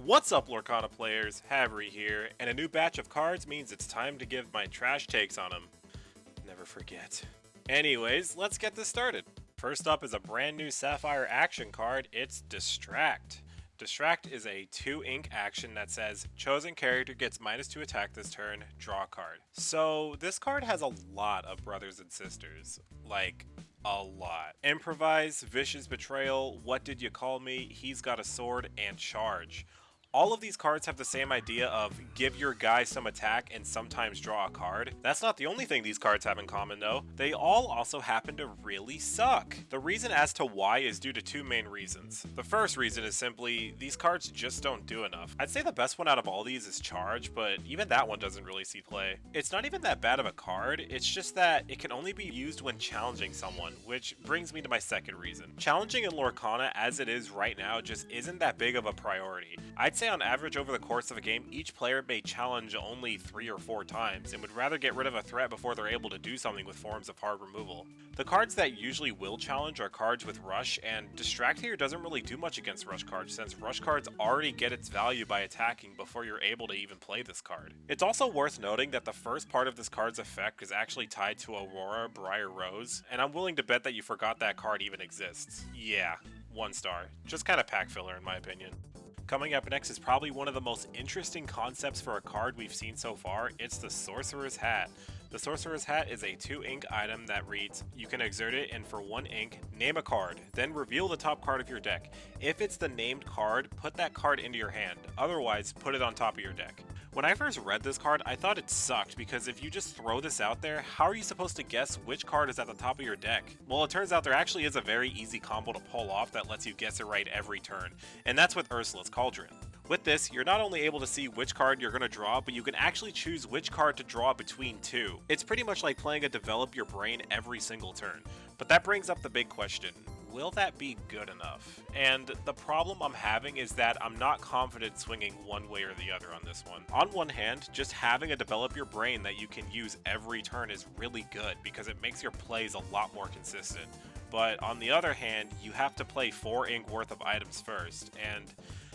What's up, Lorcana Players? Havry here, and a new batch of cards means it's time to give my trash takes on them. Never forget. Anyways, let's get this started. First up is a brand new Sapphire action card. It's Distract. Distract is a 2-ink action that says, chosen character gets -2 attack this turn, draw a card. So this card has a lot of brothers and sisters. Like, a lot. Improvise, Vicious Betrayal, What Did You Call Me, He's Got a Sword, and Charge. All of these cards have the same idea of give your guy some attack and sometimes draw a card. That's not the only thing these cards have in common though. They all also happen to really suck. The reason as to why is due to two main reasons. The first reason is simply these cards just don't do enough. I'd say the best one out of all these is Charge, but even that one doesn't really see play. It's not even that bad of a card, it's just that it can only be used when challenging someone, which brings me to my second reason. Challenging in Lorcana as it is right now just isn't that big of a priority. I'd say on average over the course of a game, each player may challenge only 3 or 4 times and would rather get rid of a threat before they're able to do something with forms of hard removal. The cards that usually will challenge are cards with Rush, and Distract here doesn't really do much against Rush cards since Rush cards already get its value by attacking before you're able to even play this card. It's also worth noting that the first part of this card's effect is actually tied to Aurora Briar Rose, and I'm willing to bet that you forgot that card even exists. Yeah, 1 star. Just kind of pack filler in my opinion. Coming up next is probably one of the most interesting concepts for a card we've seen so far. It's the Sorcerer's Hat. The Sorcerer's Hat is a 2-ink item that reads, you can exert it and for 1 ink, name a card, then reveal the top card of your deck. If it's the named card, put that card into your hand, otherwise put it on top of your deck. When I first read this card, I thought it sucked because if you just throw this out there, how are you supposed to guess which card is at the top of your deck? Well, it turns out there actually is a very easy combo to pull off that lets you guess it right every turn, and that's with Ursula's Cauldron. With this, you're not only able to see which card you're going to draw, but you can actually choose which card to draw between two. It's pretty much like playing a develop your brain every single turn. But that brings up the big question. Will that be good enough? And the problem I'm having is that I'm not confident swinging one way or the other on this one. On one hand, just having a develop your brain that you can use every turn is really good because it makes your plays a lot more consistent. But on the other hand, you have to play 4 ink worth of items first, and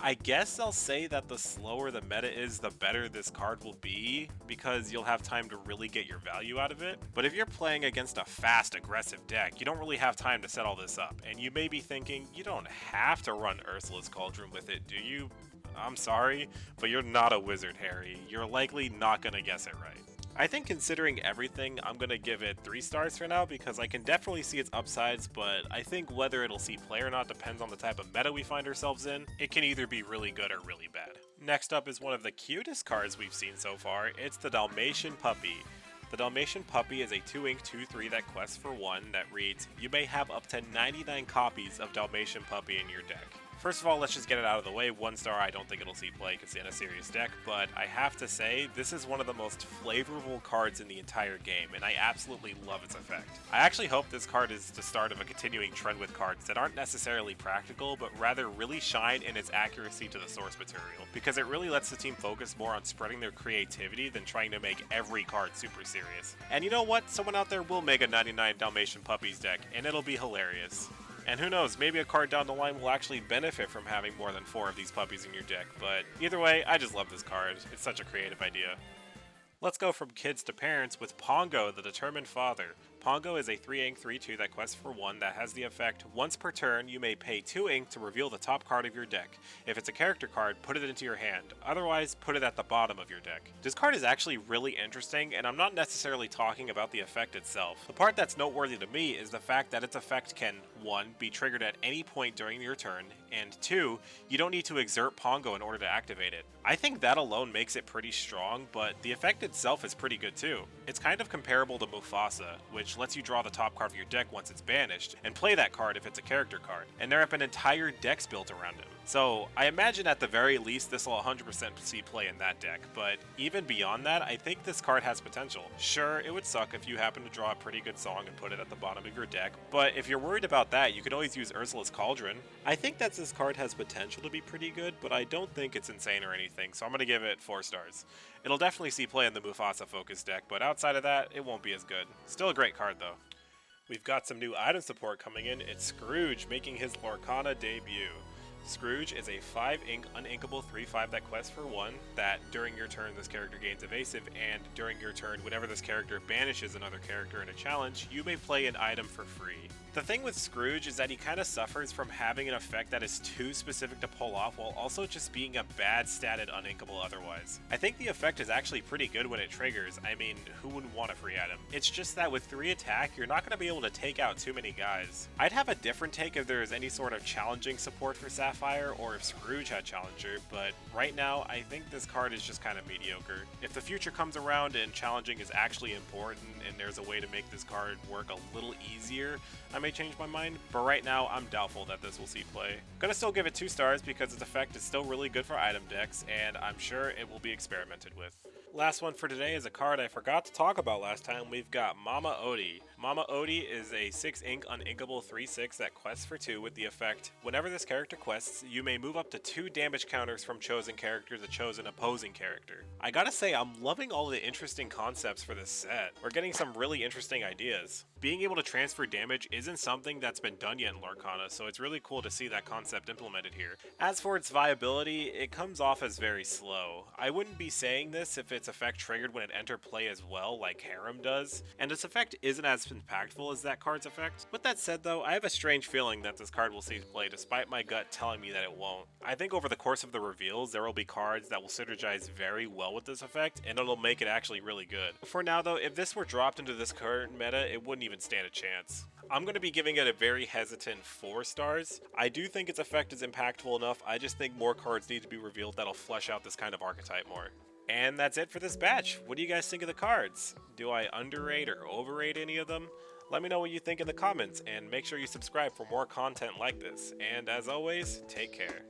I guess I'll say that the slower the meta is, the better this card will be, because you'll have time to really get your value out of it. But if you're playing against a fast, aggressive deck, you don't really have time to set all this up, and you may be thinking, you don't have to run Ursula's Cauldron with it, do you? I'm sorry, but you're not a wizard, Harry. You're likely not gonna guess it right. I think considering everything, I'm going to give it 3 stars for now because I can definitely see its upsides, but I think whether it'll see play or not depends on the type of meta we find ourselves in. It can either be really good or really bad. Next up is one of the cutest cards we've seen so far. It's the Dalmatian Puppy. The Dalmatian Puppy is a 2-ink 2/3 that quests for 1 that reads, you may have up to 99 copies of Dalmatian Puppy in your deck. First of all, let's just get it out of the way. 1 star, I don't think it'll see play because it's in a serious deck, but I have to say, this is one of the most flavorful cards in the entire game, and I absolutely love its effect. I actually hope this card is the start of a continuing trend with cards that aren't necessarily practical, but rather really shine in its accuracy to the source material, because it really lets the team focus more on spreading their creativity than trying to make every card super serious. And you know what? Someone out there will make a 99 Dalmatian Puppies deck, and it'll be hilarious. And who knows, maybe a card down the line will actually benefit from having more than 4 of these puppies in your deck, but either way, I just love this card. It's such a creative idea. Let's go from kids to parents with Pongo, the Determined Father. Pongo is a 3-ink 3/2 that quests for 1 that has the effect, once per turn you may pay 2 ink to reveal the top card of your deck. If it's a character card, put it into your hand, otherwise put it at the bottom of your deck. This card is actually really interesting, and I'm not necessarily talking about the effect itself. The part that's noteworthy to me is the fact that its effect can, 1, be triggered at any point during your turn, and 2, you don't need to exert Pongo in order to activate it. I think that alone makes it pretty strong, but the effect itself is pretty good too. It's kind of comparable to Mufasa, which lets you draw the top card of your deck once it's banished, and play that card if it's a character card, and there have been entire decks built around him. So I imagine at the very least this will 100% see play in that deck, but even beyond that, I think this card has potential. Sure, it would suck if you happen to draw a pretty good song and put it at the bottom of your deck, but if you're worried about that, you could always use Ursula's Cauldron. I think that this card has potential to be pretty good, but I don't think it's insane or anything, so I'm going to give it 4 stars. It'll definitely see play in the Mufasa focus deck, but outside of that, it won't be as good. Still a great card though. We've got some new item support coming in. It's Scrooge making his Lorcana debut. Scrooge is a 5 ink uninkable 3/5 that quests for 1, that during your turn this character gains evasive, and during your turn whenever this character banishes another character in a challenge, you may play an item for free. The thing with Scrooge is that he kind of suffers from having an effect that is too specific to pull off while also just being a bad statted uninkable otherwise. I think the effect is actually pretty good when it triggers. I mean, who wouldn't want a free item? It's just that with 3 attack, you're not going to be able to take out too many guys. I'd have a different take if there is any sort of challenging support for Sapphire or if Scrooge had Challenger, but right now I think this card is just kind of mediocre. If the future comes around and challenging is actually important and there's a way to make this card work a little easier, I may change my mind, but right now I'm doubtful that this will see play. Gonna still give it 2 stars because its effect is still really good for item decks, and I'm sure it will be experimented with. Last one for today is a card I forgot to talk about last time. We've got Mama Odie. Mama Odie is a 6 ink uninkable 3/6 that quests for 2 with the effect, whenever this character quests, you may move up to 2 damage counters from chosen character to chosen opposing character. I gotta say, I'm loving all the interesting concepts for this set. We're getting some really interesting ideas. Being able to transfer damage isn't something that's been done yet in Lorcana, so it's really cool to see that concept implemented here. As for its viability, it comes off as very slow. I wouldn't be saying this if its effect triggered when it entered play as well, like Harem does, and its effect isn't as impactful as that card's effect. With that said though, I have a strange feeling that this card will see play despite my gut telling me that it won't. I think over the course of the reveals, there will be cards that will synergize very well with this effect, and it'll make it actually really good. For now though, if this were dropped into this current meta, it wouldn't even stand a chance. I'm going to be giving it a very hesitant 4 stars. I do think its effect is impactful enough, I just think more cards need to be revealed that'll flesh out this kind of archetype more. And that's it for this batch. What do you guys think of the cards? Do I underrate or overrate any of them? Let me know what you think in the comments, and make sure you subscribe for more content like this. And as always, take care.